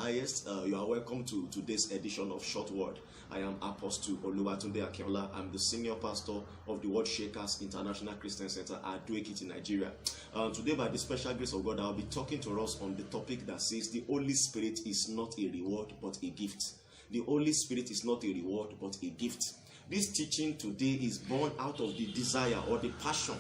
highest. You are welcome to today's edition of Short Word. I am Apostle Oluwatunde Akinola. I'm the senior pastor of the World Shakers International Christian Center at Ado-Ekiti, Nigeria. Today, by the special grace of God, I'll be talking to us on the topic that says the Holy Spirit is not a reward but a gift. The Holy Spirit is not a reward but a gift. This teaching today is born out of the desire or the passion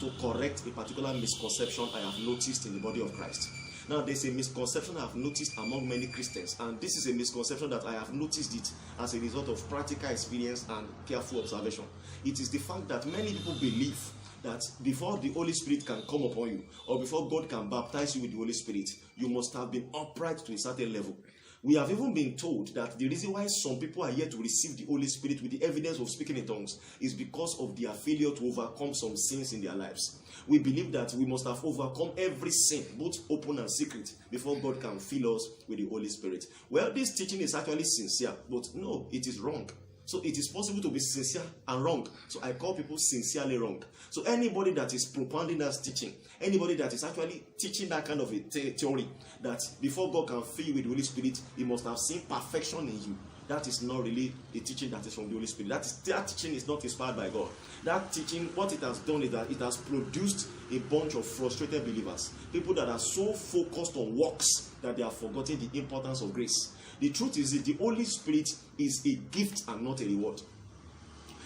to correct a particular misconception I have noticed in the body of Christ. Now, there's a misconception I have noticed among many Christians, and this is a misconception that I have noticed it as a result of practical experience and careful observation. It is the fact that many people believe that before the Holy Spirit can come upon you, or before God can baptize you with the Holy Spirit, you must have been upright to a certain level. We have even been told that the reason why some people are yet to receive the Holy Spirit with the evidence of speaking in tongues is because of their failure to overcome some sins in their lives. We believe that we must have overcome every sin, both open and secret, before God can fill us with the Holy Spirit. Well, this teaching is actually sincere, but no, it is wrong. So it is possible to be sincere and wrong. So I call people sincerely wrong. So anybody that is propounding that teaching, anybody that is actually teaching that kind of a theory, that before God can fill you with the Holy Spirit, He must have seen perfection in you. That is not really a teaching that is from the Holy Spirit. That teaching is not inspired by God. That teaching, what it has done is that it has produced a bunch of frustrated believers. People that are so focused on works that they have forgotten the importance of grace. The truth is that the Holy Spirit is a gift and not a reward.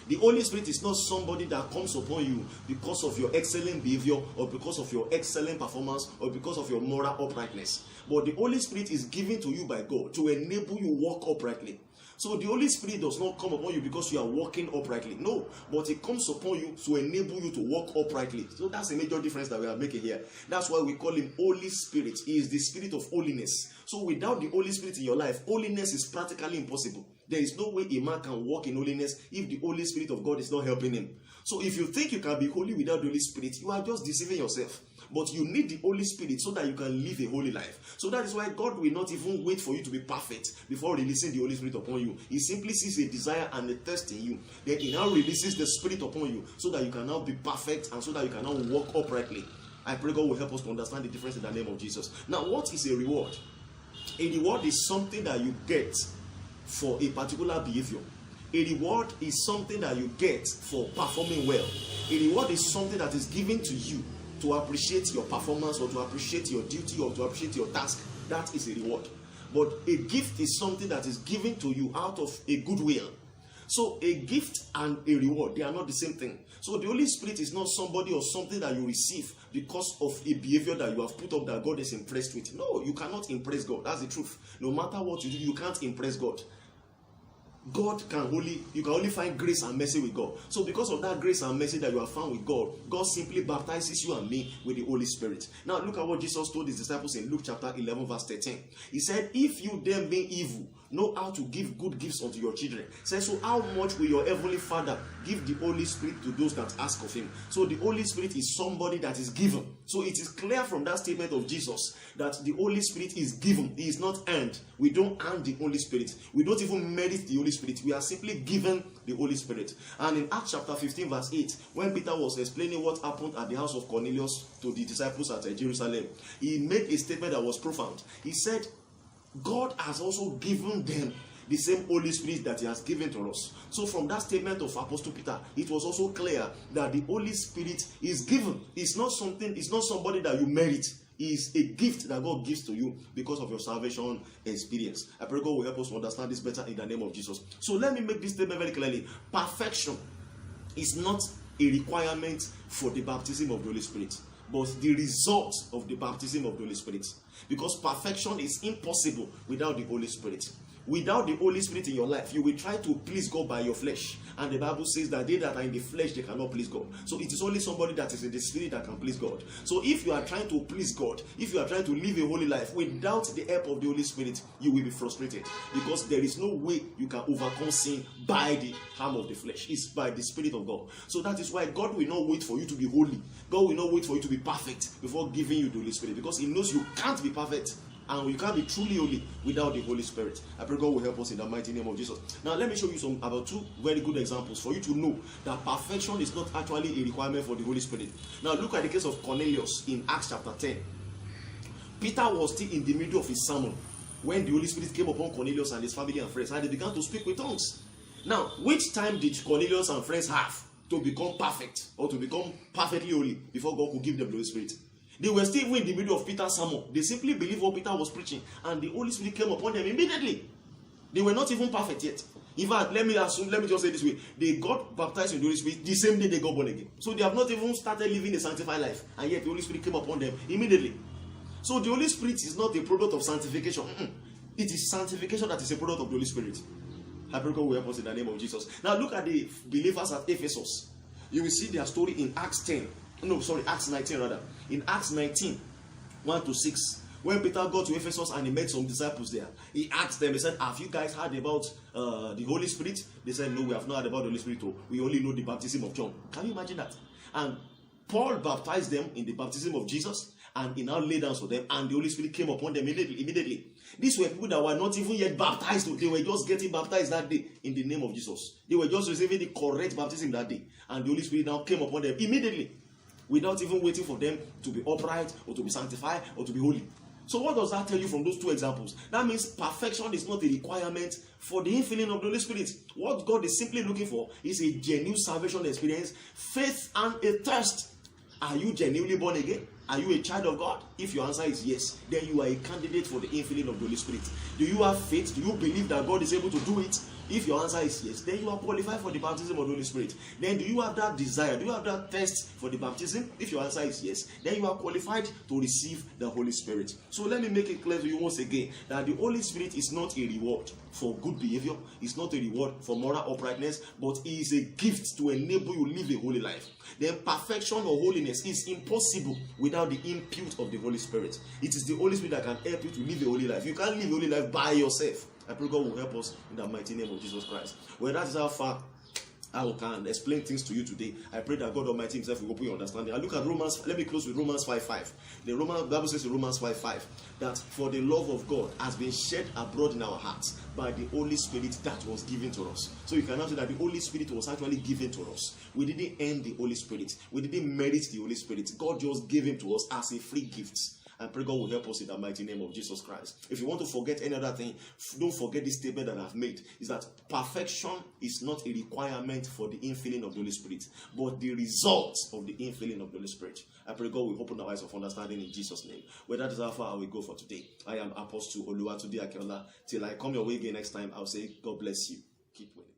The Holy Spirit is not somebody that comes upon you because of your excellent behavior or because of your excellent performance or because of your moral uprightness. But the Holy Spirit is given to you by God to enable you walk uprightly. So the Holy Spirit does not come upon you because you are walking uprightly. No, but it comes upon you to enable you to walk uprightly. So that's a major difference that we are making here. That's why we call Him Holy Spirit. He is the Spirit of holiness. So without the Holy Spirit in your life, holiness is practically impossible. There is no way a man can walk in holiness if the Holy Spirit of God is not helping him. So if you think you can be holy without the Holy Spirit, you are just deceiving yourself. But you need the Holy Spirit so that you can live a holy life. So that is why God will not even wait for you to be perfect before releasing the Holy Spirit upon you. He simply sees a desire and a thirst in you. Then He now releases the Spirit upon you so that you can now be perfect and so that you can now walk uprightly. I pray God will help us to understand the difference in the name of Jesus. Now, what is a reward? A reward is something that you get for a particular behavior. A reward is something that you get for performing well. A reward is something that is given to you to appreciate your performance or to appreciate your duty or to appreciate your task. That is a reward. But a gift is something that is given to you out of a goodwill. So a gift and a reward, they are not the same thing. So the Holy Spirit is not somebody or something that you receive because of a behavior that you have put up that God is impressed with. No, you cannot impress God. That's the truth. No matter what you do, you can't impress God. You can only find grace and mercy with God. So because of that grace and mercy that you have found with God, God simply baptizes you and me with the Holy Spirit. Now look at what Jesus told His disciples in Luke chapter 11 verse 13. He said, if you then being evil know how to give good gifts unto your children, so how much will your heavenly Father give the Holy Spirit to those that ask of Him? So the Holy Spirit is somebody that is given. So it is clear from that statement of Jesus that the Holy Spirit is given. He is not earned. We don't earn the Holy Spirit. We don't even merit the Holy Spirit. We are simply given the Holy Spirit. And in Acts chapter 15 verse 8, when Peter was explaining what happened at the house of Cornelius to the disciples at Jerusalem, he made a statement that was profound. He said, God has also given them the same Holy Spirit that He has given to us. So from that statement of Apostle Peter, it was also clear that the Holy Spirit is given. It's not somebody that you merit. Is a gift that God gives to you because of your salvation experience. I pray God will help us to understand this better in the name of Jesus. So let me make this statement very clearly. Perfection is not a requirement for the baptism of the Holy Spirit, but the result of the baptism of the Holy Spirit. Because perfection is impossible without the Holy Spirit. Without the Holy Spirit in your life, you will try to please God by your flesh. And the Bible says that they that are in the flesh, they cannot please God. So it is only somebody that is in the Spirit that can please God. So if you are trying to please God, if you are trying to live a holy life without the help of the Holy Spirit, you will be frustrated. Because there is no way you can overcome sin by the arm of the flesh. It's by the Spirit of God. So that is why God will not wait for you to be holy. God will not wait for you to be perfect before giving you the Holy Spirit. Because He knows you can't be perfect. And you can't be truly holy without the Holy Spirit. I pray God will help us in the mighty name of Jesus. Now let me show you about two very good examples for you to know that perfection is not actually a requirement for the Holy Spirit. Now look at the case of Cornelius in Acts chapter 10. Peter was still in the middle of his sermon. when the Holy Spirit came upon Cornelius and his family and friends, and they began to speak with tongues. Now, which time did Cornelius and friends have to become perfect or to become perfectly holy before God could give them the Holy Spirit? They were still in the middle of Peter's sermon. They simply believed what Peter was preaching, and the Holy Spirit came upon them immediately. They were not even perfect yet. In fact, let me just say this way. They got baptized in the Holy Spirit the same day they got born again. So they have not even started living a sanctified life, and yet the Holy Spirit came upon them immediately. So the Holy Spirit is not a product of sanctification. It is sanctification that is a product of the Holy Spirit. I pray God will help us in the name of Jesus. Now look at the believers at Ephesus. You will see their story in Acts 19 rather. In Acts 19, 1-6. When Peter got to Ephesus and he met some disciples there, he asked them, he said, have you guys heard about the Holy Spirit? They said, no, we have not heard about the Holy Spirit. We only know the baptism of John. Can you imagine that? And Paul baptized them in the baptism of Jesus, and he now laid hands on them, and the Holy Spirit came upon them immediately. These were people that were not even yet baptized. They were just getting baptized that day in the name of Jesus. They were just receiving the correct baptism that day, and the Holy Spirit now came upon them immediately, without even waiting for them to be upright or to be sanctified or to be holy. So what does that tell you from those two examples? That means perfection is not a requirement for the infilling of the Holy Spirit. What God is simply looking for is a genuine salvation experience, faith, and a thirst. Are you genuinely born again? Are you a child of God? If your answer is yes, then you are a candidate for the infilling of the Holy Spirit. Do you have faith? Do you believe that God is able to do it? If your answer is yes, then you are qualified for the baptism of the Holy Spirit. Then do you have that desire? Do you have that thirst for the baptism? If your answer is yes, then you are qualified to receive the Holy Spirit. So let me make it clear to you once again that the Holy Spirit is not a reward for good behavior. It's not a reward for moral uprightness, but it is a gift to enable you to live a holy life. Then perfection or holiness is impossible without the input of the Holy Spirit. It is the Holy Spirit that can help you to live a holy life. You can't live a holy life by yourself. I pray God will help us in the mighty name of Jesus Christ. Well, that is how far I can explain things to you today. I pray that God Almighty Himself will open your understanding. I look at Romans. Let me close with Romans 5:5. The Bible says in Romans 5:5 that for the love of God has been shed abroad in our hearts by the Holy Spirit that was given to us. So you cannot say that the Holy Spirit was actually given to us. We didn't earn the Holy Spirit. We didn't merit the Holy Spirit. God just gave Him to us as a free gift. And pray God will help us in the mighty name of Jesus Christ. If you want to forget any other thing, don't forget this statement that I've made. Is that perfection is not a requirement for the infilling of the Holy Spirit, but the result of the infilling of the Holy Spirit. I pray God will open the eyes of understanding in Jesus' name. Well, that is how far I will go for today. I am Apostle Oluwatunde Akinola. Till I come your way again next time, I'll say God bless you. Keep winning.